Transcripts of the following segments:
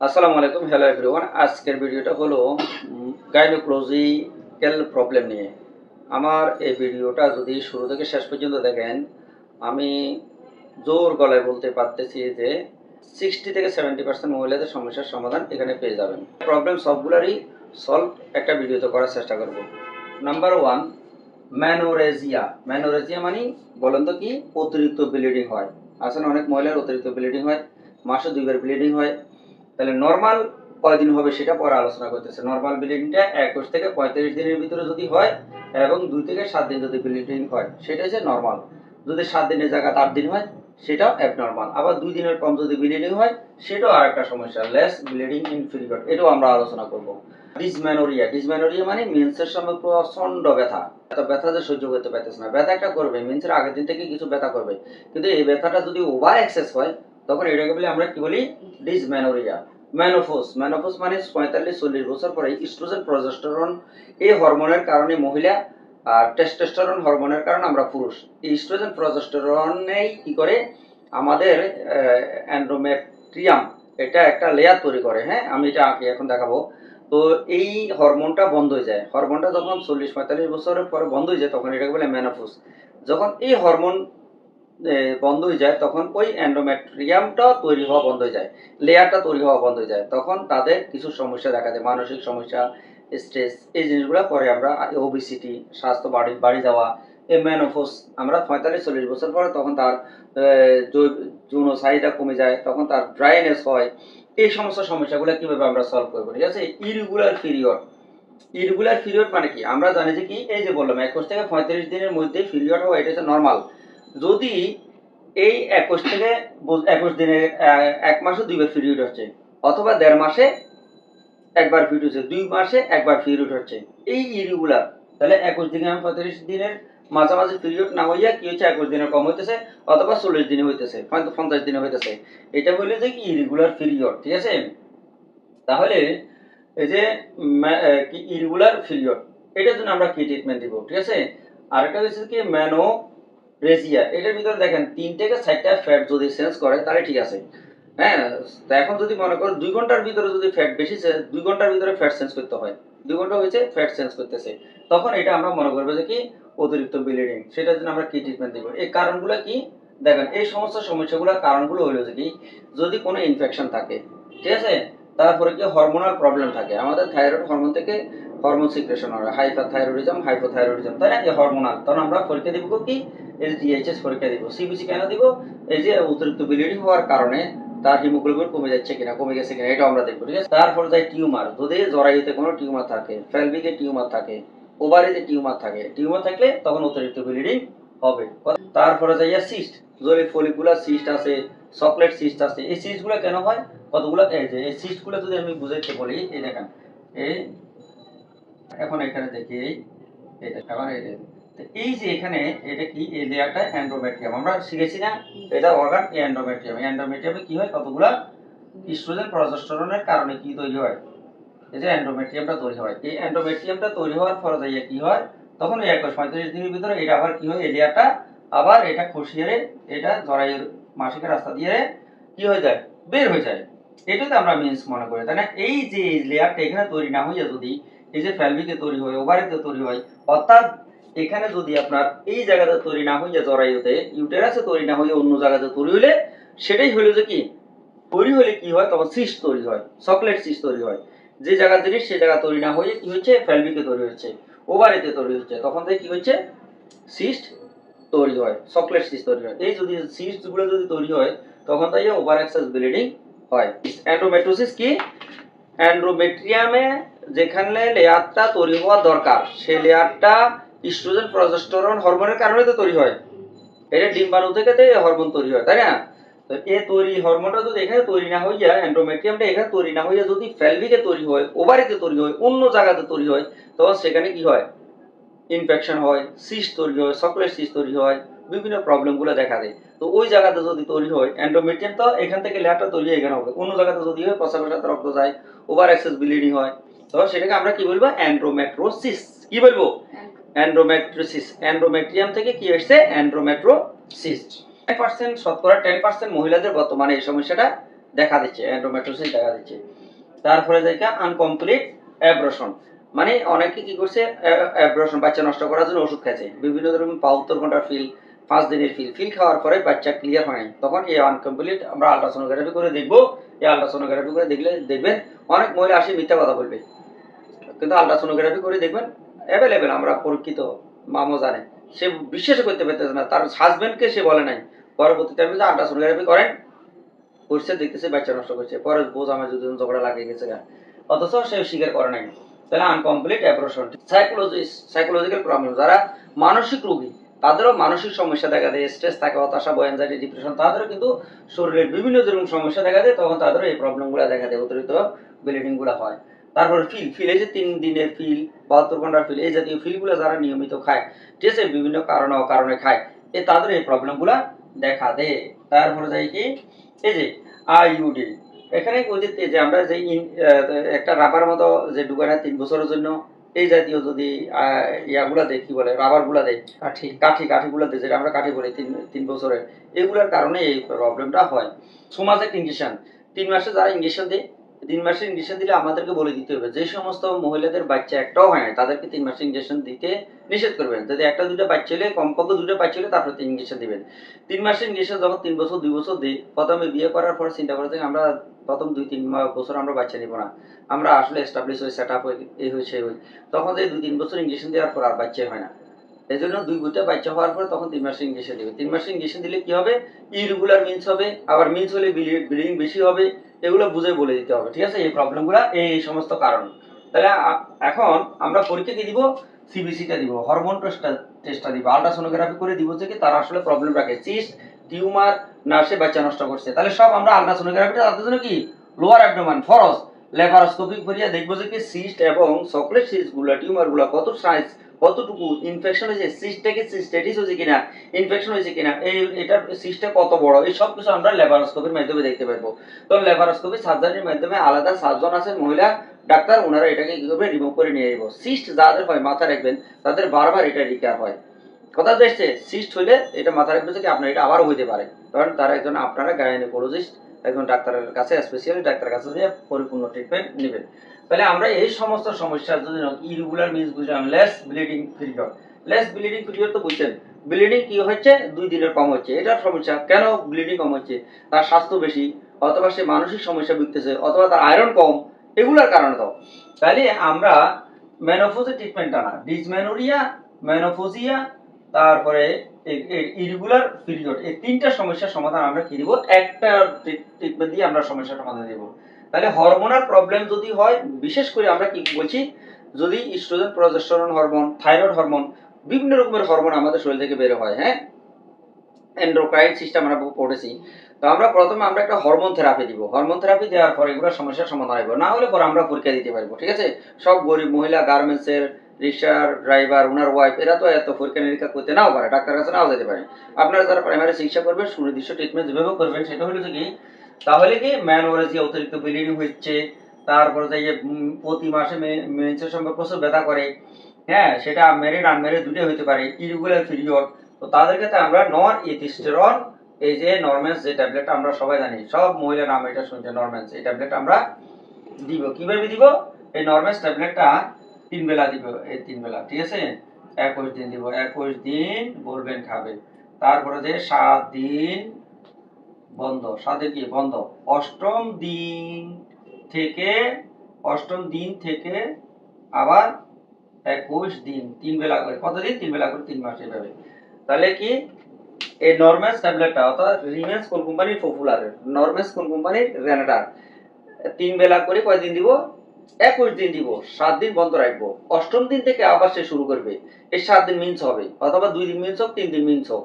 আসসালামু আলাইকুম, hello everyone. আজকের ভিডিওটা হলো গাইনোকোলজিক্যাল প্রবলেম নিয়ে। আমার এই ভিডিওটা যদি শুরু থেকে শেষ পর্যন্ত দেখেন, আমি জোর গলায় বলতে পারতেছি যে 60 থেকে 70% মহিলাদের সমস্যার সমাধান এখানে পেয়ে যাবেন। প্রবলেম সবগুলারই সলভ একটা ভিডিওতে করার চেষ্টা করব। Number one, ম্যানোরেজিয়া। ম্যানোরেজিয়া মানে বলেন তো কি? অতিরিক্ত ব্লিডিং হয়। আসলে অনেক মহিলার অতিরিক্ত ব্লিডিং হয়, মাসে 2 বার ব্লিডিং হয়। তাহলে নর্মাল কয়দিন হবে সেটা পরে আলোচনা করতেছে। নর্মাল ব্লিডিংটা 21 থেকে 35 দিনের ভিতরে যদি হয় এবং 2 থেকে 7 দিন যদি ব্লিডিং হয় সেটা হচ্ছে নর্মাল। যদি 7 দিনের জায়গায় 8 দিন হয় সেটাও অ্যাবনর্মাল। আবার 2 দিনের কম যদি ব্লিডিং হয় সেটাও আরেকটা সমস্যা, লেস ব্লিডিং ইন পিরিয়ড, এটাও আমরা আলোচনা করব। ডিসমেনোরিয়া। ডিসমেনোরিয়া মানে মেন্সের সময় প্রচন্ড ব্যথা, ব্যথা যে সহ্য করতে পারতেছে না। ব্যথা একটা করবে, মেন্সের আগের দিন থেকে কিছু ব্যথা করবে, কিন্তু এই ব্যথাটা যদি ওভার এক্সেস হয় তখন এটাকে বলে আমরা কি বলি? ডিসমেনোরিয়া। মেনোপজ। মেনোপজ মানে 45-40 বছর পরে ইস্ট্রোজেন প্রজেস্টেরন এই হরমোনের কারণে মহিলা, আর টেস্টোস্টেরন হরমোনের কারণে আমরা পুরুষ। এই ইস্ট্রোজেন প্রজেস্টেরনেই কি করে আমাদের এন্ডোমেট্রিয়াম এটা একটা লেয়ার তৈরি করে। হ্যাঁ, আমি এটা আঁকি এখন দেখাবো। তো এই হরমোনটা বন্ধ হয়ে যায়। হরমোনটা যখন 40-45 বছরের পরে বন্ধ হয়ে যায় তখন এটাকে বলে মেনোপজ। যখন এই হরমোন বন্ধ হয়ে যায় তখন ওই এন্ডোমেট্রিয়ামটা তৈরি হওয়া বন্ধ হয়ে যায়, লেয়ারটা তৈরি হওয়া বন্ধ হয়ে যায়। তখন তাদের কিছু সমস্যা দেখা যায়, মানসিক সমস্যা, স্ট্রেস, এই জিনিসগুলো পরে আমরা ওবিসিটি, স্বাস্থ্য বাড়ি যাওয়া, এই মেনোপজ। আমরা 45-40 বছর পরে তখন তার যৌন চাহিদা কমে যায়, তখন তার ড্রাইনেস হয়। এই সমস্ত সমস্যাগুলো কিভাবে আমরা সলভ করবো? ঠিক আছে। Irregular period. ইরেগুলার পিরিয়ড মানে কি? আমরা জানি যে কি, এই যে বললাম 21 থেকে 35 দিনের মধ্যে পিরিয়ড হওয়া এটা হচ্ছে নর্মাল। যদি এই 21 থেকে 21 দিনে 1 মাসে 2 বার পিরিয়ড হচ্ছে, অথবা 1.5 মাসে একবার পিরিয়ড হচ্ছে, 2 মাসে একবার পিরিয়ড হচ্ছে, এই ইরেগুলার। তাহলে 21 দিনে 35 দিনের মাঝামাঝি পিরিয়ড না হইয়া কি হচ্ছে, 21 দিনের কম হইতেছে, অথবা 40 দিনে হইতেছে, 50 দিনে হইতেছে, এটা বলে যে কি ইরেগুলার পিরিয়ড। ঠিক আছে। তাহলে এই যে কি ইরেগুলার পিরিয়ড, এটার জন্য আমরা কি ট্রিটমেন্ট দিব? ঠিক আছে। আরেকটা হচ্ছে কি রেজিয়া। এটার ভিতরে দেখেন 3 থেকে 4টা ফ্যাট যদি চেঞ্জ করে তাহলে ঠিক আছে। হ্যাঁ, তো এখন যদি মনে করো 2 ঘন্টার ভিতরে যদি ফ্যাট বেশি 2 ঘন্টার ভিতরে ফ্যাট চেঞ্জ করতে হয়, 2 ঘন্টা হয়েছে ফ্যাট চেঞ্জ করতেছে, তখন এটা আমরা মনে করবো যে কি অতিরিক্ত ব্লিডিং। সেটার জন্য আমরা কি ট্রিটমেন্ট দিব? এই কারণগুলো কি দেখেন, এই সমস্ত সমস্যাগুলোর কারণগুলো হলো যে কি, যদি কোনো ইনফেকশন থাকে, ঠিক আছে, তারপরে কি হরমোনাল প্রবলেম থাকে, আমাদের থাইরয়েড হরমোন থেকে হরমোন সিক্রেশন হয়, হাইপারথাইরয়েডিজম, হাইপোথাইরয়েডিজম, তাই না? এই হরমোনাল, তখন আমরা পরীক্ষা দিব কি, এই যে ডিএইচএস পরীক্ষা দিব। সিবিসি কেন দিব? এই যে অতিরিক্ত ব্লিডিং হওয়ার কারণে তার হিমোগ্লোবিন কমে যাচ্ছে কিনা, কমে গেছে কিনা, এটা আমরা দেখবো। ঠিক আছে। তারপর যাই টিউমার। যদি জরায়ুতে কোনো টিউমার থাকে, ফেলভিকে টিউমার থাকে, ওভারিতে টিউমার থাকে, টিউমার থাকলে তখন অতিরিক্ত ব্লিডিং হবে। তারপরে যাইয়া সিস্ট। যদি ফলিকুলার সিস্ট আছে, চকলেট সিস্ট আছে, এই সিস্টগুলো কেন হয়? কতগুলো এই যে এই সিস্টগুলো যদি আমি বুঝাইতে বলি, এই দেখেন, এই এখন এখানে দেখি, এটা আবার এই যে এখানে এটা কি, এই লেয়ারটা এন্ডোমেট্রিয়াম, আমরা শিখেছি না? এটা অর্গান এন্ডোমেট্রিয়াম। এন্ডোমেট্রিয়ামে কি হয়, কতগুলা ইস্ট্রোজেন প্রজেস্টেরনের কারণে কি তৈরি হয়, এই যে এন্ডোমেট্রিয়ামটা তৈরি হয়। এই এন্ডোমেট্রিয়ামটা তৈরি হওয়ার পরে যাইয়া কি হয়, তখন এই 21-35 দিনের ভিতরে এটা আবার কি হয়, এই লেয়ারটা আবার এটা খসিয়ে এটা জরায়ুর মাসিকের রাস্তা দিয়ে কি হয়ে যায়, বের হয়ে যায়। এটাতে আমরা মিন্স মনে করি, তাই না? এই যে লেয়ারটা এখানে তৈরি না হইয়া যদি এই যে ফ্যালভিকে তৈরি হয়, ওভারিতে তৈরি হয়, অর্থাৎ এখানে যদি আপনার এই জায়গাতে তৈরি না হইয়া জরায়ুতে, ইউটেরাসে তৈরি না হইয়া অন্য জায়গাতে তৈরি হইলে, সেটাই হইলো যে কি, তৈরি হলে কি হয়, তখন সিস্ট তৈরি হয়, চকলেট সিস্ট তৈরি হয়। যে জায়গা জিনিস সে জায়গা তৈরি না হয়ে কি হচ্ছে, ফ্যালভিকে তৈরি হচ্ছে, ওভারিতে তৈরি হচ্ছে, তখন থেকে কি হচ্ছে, সিস্ট তৈরি হয়, চকলেট সিস্ট তৈরি হয়। এই যদি সিস্ট গুলো যদি তৈরি হয় তখন তাই ওভার এক্সেস ব্লিডিং হয়। এন্ডোমেট্রোসিস কি, এন্ডোমেট্রিয়ামে যেখানে লেয়ারটা তৈরি হওয়া দরকার সেই লেয়ারটা ইস্ট্রোজেন প্রজেস্টেরন হরমোনের কারণে তো তৈরি হয়। এটা ডিম্বাণু থেকে হরমোন তৈরি হয়, তাই না? তো এই তৈরি হরমোনটা যদি এখানে তৈরি না হইয়া, এন্ডোমেট্রিয়ামটা এখানে তৈরি না হইয়া যদি ফ্যালভিকে তৈরি হয়, ওভারিতে তৈরি হয়, অন্য জায়গাতে তৈরি হয়, তখন সেখানে কি হয়, ইনফেকশন হয়, সিস্ট তৈরি হয়, চকলেট সিস্ট তৈরি হয়, বিভিন্ন প্রবলেমগুলো দেখা দেয়। তো ওই জায়গাতে যদি তৈরি হয় এন্ডোমেট্রিয়াম, তো এখান থেকে লেয়ারটা তৈরি এখানে হবে, অন্য জায়গাতে যদি হয় প্রস্রাবের সাথে রক্ত যায়, ওভার এক্সেস ব্লিডিং হয়, তখন সেটাকে আমরা কি বলবো, এন্ডোমেট্রোসিস। কি বলবো? এন্ডোমেট্রোসিস। এন্ডোমেট্রিয়াম থেকে কি হচ্ছে, এন্ডোমেট্রোসিস। 10%, শতকরা 10% মহিলাদের বর্তমানে এই সমস্যাটা দেখা দিচ্ছে, এন্ডোমেট্রিওসিস দেখা দিচ্ছে। তারপরে দেখা আনকমপ্লিট অ্যাব্রশন, মানে অনেকে কি করছে, অ্যাব্রশন বাচ্চা নষ্ট করার জন্য ওষুধ খাইছে, বিভিন্ন ধরনের 72 ঘন্টার ফিল, 5 দিনের ফিল খাওয়ার পরে বাচ্চা ক্লিয়ার হয় নাই, তখন এই আনকমপ্লিট আমরা আল্ট্রাসোনোগ্রাফি করে দেখবো। এই আল্ট্রাসোনোগ্রাফি করে দেখলে দেখবেন অনেক মহিলা আসে মিথ্যা কথা বলবে, কিন্তু আল্ট্রাসোনোগ্রাফি করে দেখবেন অ্যাভেলেবেল, আমরা পরীক্ষিত মামও জানে, সে বিশ্বাস করতে পারতেছে না, তার হাজবেন্ডকে সে বলে নাই, পরবর্তী টাইমে যে আল্ট্রাসোনোগ্রাফি করেন করছে, দেখতেছে বাচ্চা নষ্ট করছে, পরে বোঝ আমার যদি ঝগড়া লাগিয়ে গেছে গা, অথচ সে স্বীকার করে নাই। তাহলে আনকমপ্লিট অ্যাবর্শন। সাইকোলজিক্যাল প্রবলেম, যারা মানসিক রোগী তাদেরও মানসিক সমস্যা দেখা দেয়, স্ট্রেস থাকে, হতাশা, অ্যাংজাইটি, ডিপ্রেশন, তাদেরও কিন্তু শরীরের বিভিন্ন ধরনের সমস্যা দেখা দেয়, তখন তাদেরও এই প্রবলেমগুলো দেখা দেয়, অতিরিক্ত ব্লিডিংগুলো হয়। তারপরে ফিল এই যে 3 দিনের ফিল, 72 ঘন্টার ফিল, এই জাতীয় ফিলগুলো যারা নিয়মিত খায়, ঠিক আছে, বিভিন্ন কারণে খায়, তাদের এই প্রবলেমগুলো দেখা দেয়। তারপরে যাই কি, এই যে আইইউডি, এখানে যে আমরা যে একটা রাবার মতো যে ঢুকায় 3 বছরের জন্য, এই জাতীয় যদি ইয়াগুলা দেয়, কি বলে, রাবারগুলা দেয়, কাঠিগুলা দেয়, যেটা আমরা কাঠি বলি 3 বছরের, এগুলোর কারণে এই প্রবলেমটা হয়। সোমাজেক ইঞ্জেকশন, 3 মাসে যারা ইঞ্জেকশন দেয়, 3 মাসের ইঞ্জেকশন দিলে আমাদেরকে বলে দিতে হবে, যে সমস্ত মহিলাদের বাচ্চা একটাও হয় না তাদেরকে 3 মাসের ইঞ্জেকশন দিতে নিষেধ করবেন। যদি একটা দুটো বাচ্চা হলে, কমপক্ষে 2টা বাচ্চা হলে তারপর 3 ইঞ্জেকশন দিবেন। 3 মাসের ইঞ্জেকশন যখন 3 বছর 2 বছর দিই, প্রথমে বিয়ে করার পর চিন্তা করে আমরা প্রথম 2-3 বছর আমরা বাচ্চা নিব না, আমরা আসলে এস্টাবলিশ হয়ে সেট আপ হয়ে এই হই সেই হই, তখন যে 2-3 বছর ইঞ্জেকশন দেওয়ার পর আর বাচ্চা হয় না, এই জন্য 2 বাচ্চা হওয়ার পর তখন 3 মাসের ইঞ্জেকশন দিবে। 3 মাসের ইঞ্জেকশন দিলে কি হবে, ইরেগুলার মিন্স হবে, আবার মিন্স হলে ব্লিডিং বেশি হবে, এগুলো বুঝে বলে দিতে হবে, ঠিক আছে, এই প্রবলেমগুলো এই সমস্ত কারণ। তাহলে এখন আমরা পরীক্ষা কি দিব, সিবিসিটা দিব, হরমোন টেস্টটা দিব, আল্ট্রাসোনোগ্রাফি করে দিব যে কি তার আসলে প্রবলেম রাখে, সিস্ট, টিউমার, না সে বাচ্চা নষ্ট করছে। তাহলে সব আমরা আল্ট্রাসোনোগ্রাফিটা তাদের জন্য কি লোয়ার অ্যাবডোমেন ফরস ল্যাপারোস্কোপি করিয়া দেখবো যে কি সিস্ট এবং চকলেট সিস্টগুলো, টিউমারগুলো কত সাইজ, কতটুকু ইনফেকশন হয়েছে, সিস্টটাকে সিস্টেটিস হয়েছে কিনা, ইনফেকশন হয়েছে কিনা, এটার সিস্টটা কত বড়, এই সব কিছু আমরা ল্যাপারোস্কোপির মাধ্যমে দেখতে পারবো। তো ল্যাপারোস্কোপি সার্জারির মাধ্যমে আলাদা সার্জন আছে, মহিলা ডাক্তার, ওনারা এটাকে কি করবে, রিমুভ করে নিয়ে যাবো। সিস্ট যাদের হয় মাথা রাখবেন, তাদের বারবার এটা রিকার হয়। কথা দেখছে, সিস্ট হইলে এটা মাথা রাখবে যে আপনার এটা আবারও হইতে পারে, কারণ তারা একজন আপনারা গাইনোকোলজিস্ট, একজন ডাক্তারের কাছে, স্পেশালিস্ট ডাক্তারের কাছে দিয়ে পরিপূর্ণ ট্রিটমেন্ট নেবেন। তাহলে আমরা এই সমস্ত সমস্যার জন্য ইরেগুলার মিন্স বুঝলাম, less bleeding period. Less bleeding period তো বুঝছেন, ব্লিডিং কি হচ্ছে, 2 দিনের কম হচ্ছে, এটার সমস্যা। কেন ব্লিডিং কম হচ্ছে, তার স্বাস্থ্য বেশি, অথবা সে মানসিক সমস্যা ভুগতেছে, অথবা তার আয়রন কম, এগুলার কারণে তো। তাহলে আমরা মেনোপজের ট্রিটমেন্টটা না, ডিসমেনোরিয়া, মেনোপজিয়া, তারপরে ইরেগুলার পিরিয়ড, এই 3টা সমস্যার সমাধান আমরা কি দিব, একটা ট্রিটমেন্ট দিয়ে আমরা সমস্যার সমাধান দেব। তাহলে হরমোনাল প্রবলেম যদি হয়, বিশেষ করে আমরা কি বলছি, যদি estrogen, progesterone hormone, thyroid hormone, বিভিন্ন রকমের হরমোন আমাদের শরীর থেকে বের হয়, হ্যাঁ, এন্ডোক্রাইন সিস্টেম আমরা পড়েছি। তো আমরা প্রথমে আমরা একটা হরমোন থেরাপি দিব, হরমোন থেরাপি দেওয়ার পর এগুলো সমস্যার সমাধান হবে, না হলে পরে আমরা পরীক্ষা দিতে পারবো, ঠিক আছে। সব গরিব মহিলা, গার্মেন্টসের রিক্সার ড্রাইভার, ওনার ওয়াইফ, এরা তো এত পরীক্ষা নিরীক্ষা করতে নাও পারে, ডাক্তার কাছে নাও যেতে পারে। আপনারা যারা প্রাইমারি চিকিৎসা করবেন, সুনির্দিষ্ট ট্রিটমেন্ট যেভাবে করবেন, সেটা হলো কি, তাহলে কি ম্যানোরেজিয়া, অতিরিক্ত ব্লিডিং হচ্ছে, তারপরে যে প্রতি মাসে মেন্সের সময় প্রচুর ব্যথা করে, হ্যাঁ, সেটা মেরিড আনমেরিড দুটোই হতে পারে, ইরেগুলার পিরিয়ড, তো তাদের ক্ষেত্রে আমরা নন ইথিস্টেরন, এই যে নরমেন্স যে ট্যাবলেটটা আমরা সবাই জানি, সব মহিলা নাম এটা শুনছে নরমেন্স, এই ট্যাবলেটটা আমরা দিব। কিভাবে দিব, এই নরমেন্স ট্যাবলেটটা 3 বেলা দিব, এই 3 বেলা, ঠিক আছে, 21 দিন দিব, 21 দিন বলবেন খাবে, তারপরে যে 7 দিন বন্ধ, 7 দিন কি বন্ধ, অষ্টম দিন থেকে, আবার 21 দিন, 3 বেলা করে, কতদিন, 3 বেলা করে, 3 মাস, এভাবে। তাহলে কি এই নরমেন্স ট্যাবলেটটা, অর্থাৎ রিমেন্স কোন কোম্পানির, পপুলার, নরমেন্স কোন কোম্পানির, রেনাডার, 3 বেলা করে কয়দিন দিব, 21 দিন দিব, 7 দিন বন্ধ রাখবো, অষ্টম দিন থেকে আবার সে শুরু করবে, এই 7 দিন মিন্স হবে, অথবা 2 দিন মিন্স হোক, 3 দিন মিন্স হোক,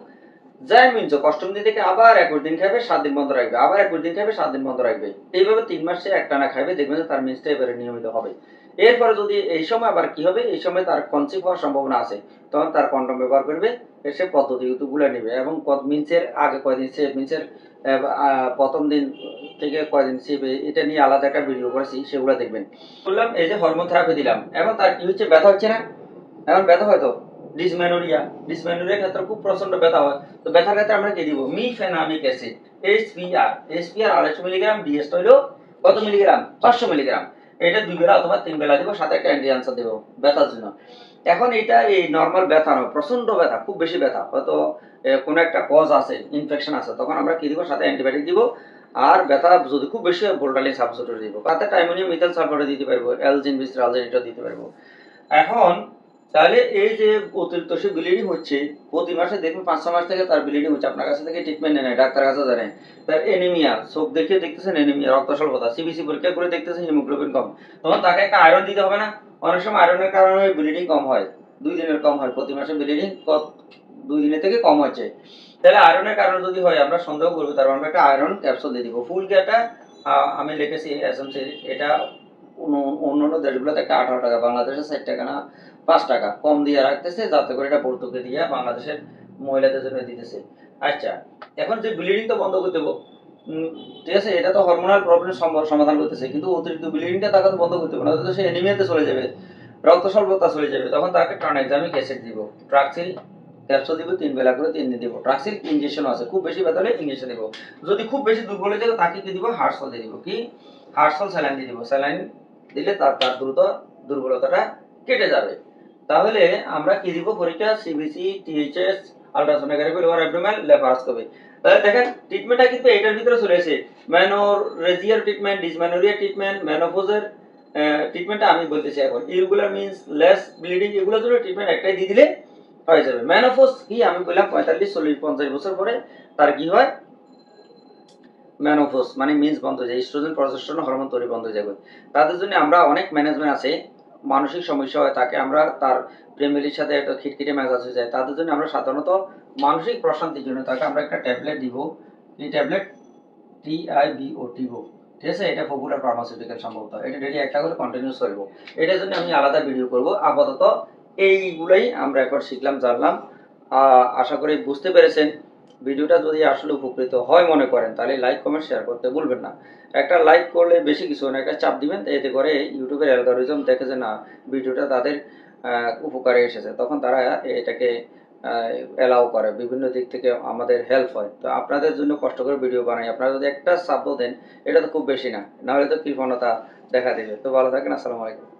যাই মিন্স হোক, অষ্টম দিন থেকে আবার 21 দিন খাবে, 7 দিন বন্ধ রাখবে, আবার 21 দিন খাবে, 7 দিন বন্ধ রাখবে, এইভাবে 3 মাস সে একটানা খাবে, দেখবেন তার মিন্সটা এবারে নিয়মিত হবে। এরপরে যদি এই সময় আবার কি হবে, এই সময় তার কনসিভ হওয়ার সম্ভাবনা আছে, তখন তার কন্ডম ব্যবহার করবে, সে পদ্ধতিগুলো নেবে, এবং মিন্সের আগে কয়দিন সে মিন্সের প্রথম দিন থেকে কয়দিন সেবে, এটা নিয়ে আলাদা একটা ভিডিও করেছি, সেগুলো দেখবেন। বললাম এই যে হরমোন থেরাপি দিলাম, এখন তার কি হচ্ছে, ব্যথা হচ্ছে না, এখন ব্যথা হয়তো ডিসমেনোরিয়ার ক্ষেত্রে খুব প্রচন্ড ব্যথা হয়। তো ব্যথার ক্ষেত্রে আমরা কি দিব? মিফেনামিক অ্যাসিড, এইচপিআর 250 মিলিগ্রাম, ডিএসটা হলো কত মিলিগ্রাম? 500 মিলিগ্রাম। এটা 2 বেলা অথবা 3 বেলা দিব, সাথে একটা অ্যান্টি আনসার দেব ব্যথার জন্য। এখন এটা এই নরমাল ব্যথা নয়, প্রচন্ড ব্যথা, খুব বেশি ব্যথা, হয়তো কোনো একটা কজ আছে, ইনফেকশন আছে, তখন আমরা কি দিব? সাথে অ্যান্টিবায়োটিক দিব। আর ব্যথা যদি খুব বেশি হয় ভোল্টালিন সাবস্টিটিউট দিব, তাতে টাইমোনিয়াম মিথাইল সালফেট দিতে পারবো, অ্যালজিন বিস্ট্রালজিন এটা দিতে পারবো। এখন তাহলে এই যে অতিরিক্ত সে ব্লিডিং হচ্ছে, প্রতি মাসে দেখুন 5-6 মাস থেকে তার ব্লিডিং হচ্ছে, আপনার কাছে থেকে ট্রিটমেন্ট নেয়, ডাক্তার কাছে জানেন, তার এনিমিয়া, চোখ দেখিয়ে দেখতেছেন এনিমিয়া, রক্ত স্বল্পতা, সিবিসি পরীক্ষা করে দেখতেছেন হিমোগ্লোবিন কম, তখন তাকে একটা আয়রন দিতে হবে না? অনেক সময় আয়রনের কারণে ব্লিডিং কম হয়, 2 দিনের কম হয়, প্রতি মাসে ব্লিডিং 2 দিনের থেকে কম হচ্ছে। তাহলে আয়রনের কারণে যদি হয়, আমরা সন্দেহ করবো, তার আমরা একটা আয়রন ক্যাপসুল দিয়ে দিব। ফুল কেটা আমি লিখেছি এসএমসি, এটা অন্যান্য দেশগুলোতে একটা 18 টাকা, বাংলাদেশে 60 টাকা না 5 টাকা কম দিয়ে রাখতেছে, যাতে করে এটা ভর্তুকি দিয়ে বাংলাদেশের মহিলাদের জন্য দিতেছে। আচ্ছা, এখন যে ব্লিডিং তো বন্ধ করতে হবে, ঠিক আছে, এটা তো হরমোনাল প্রবলেম সমাধান করতেছে, কিন্তু অতিরিক্ত ব্লিডিংটা তাকে তো বন্ধ করতে হবে না, তো সে এনিমিয়াতে চলে যাবে, রক্ত স্বল্পতা চলে যাবে, তখন তাকে ট্রানএক্সামিক অ্যাসিড দিব, ট্রাক্সিল ক্যাপসুল দিব, 3 বেলা করে 3 দিন দিব। ট্রাক্সিল ইনজেকশন আছে, খুব বেশি ব্যথা হলে ইনজেকশন দিব। যদি খুব বেশি দুর্বল হয়ে যায় তাকে কি দিব? হার্টসল দিয়ে দিব। কি? হার্টসল স্যালাইন দিয়ে দিব। স্যালাইন দিলে তার দ্রুত দুর্বলতাটা কেটে যাবে। তাহলে আমরা কি দিব পরীক্ষা? CBC, THS, ultrasonography, lower abdomen, laparoscopy. তাহলে দেখেন ট্রিটমেন্টটা কিন্তু এটার ভিতরে চলে এসেছে। মেনোরেজিয়ার ট্রিটমেন্ট, ডিসমেনোরিয়া ট্রিটমেন্ট, মেনোপজের ট্রিটমেন্টটা আমি বলতেছি এখন। ইরেগুলার মিন্স লেস ব্লিডিং, এগুলোর জন্য ট্রিটমেন্ট একটাই দিয়ে দিলে হয়ে যাবে। মেনোপজ কি? আমি বললাম 45, 40, 50 বছর পরে তার কি হয়? মেনোপজ মানে মিন্স বন্ধ হয়ে যায়, ইস্ট্রোজেন প্রজেস্টেরন হরমোন তৈরি বন্ধ হয়ে যাবে। তাদের জন্য আমরা অনেক ম্যানেজমেন্ট আছে, মানসিক সমস্যা হয়, তাকে আমরা তার ফ্যামিলির সাথে একটা খিটখিটে মেজাজ হয়ে যায়, তাদের জন্য আমরা সাধারণত মানসিক প্রশান্তির জন্য তাকে আমরা একটা ট্যাবলেট দিব। এই ট্যাবলেট টিআইবিও টিবো, ঠিক আছে, এটা পপুলার ফার্মাসিউটিক্যাল সম্ভবত, এটা ডেলি একটা করে কন্টিনিউস করবো। এটার জন্য আমি আলাদা ভিডিও করব। আপাতত এইগুলাই আমরা এখন শিখলাম, জানলাম। আশা করি বুঝতে পেরেছেন। ভিডিওটা যদি আসলে উপকৃত হয় মনে করেন, তাহলে লাইক কমেন্ট শেয়ার করতে ভুলবেন না। একটা লাইক করলে বেশি কিছু না, একটা চাপ দিবেন, এতে করে ইউটিউবের অ্যালগরিদম দেখে যে না, ভিডিওটা তাদের উপকারে এসেছে, তখন তারা এটাকে অ্যালাউ করে, বিভিন্ন দিক থেকে আমাদের হেল্প হয়। তো আপনাদের জন্য কষ্ট করে ভিডিও বানাই, আপনারা যদি একটা সাপোর্ট দেন, এটা তো খুব বেশি না, নাহলে তো কৃপণতা দেখা দেবে। তো ভালো থাকেন, আসসালামু আলাইকুম।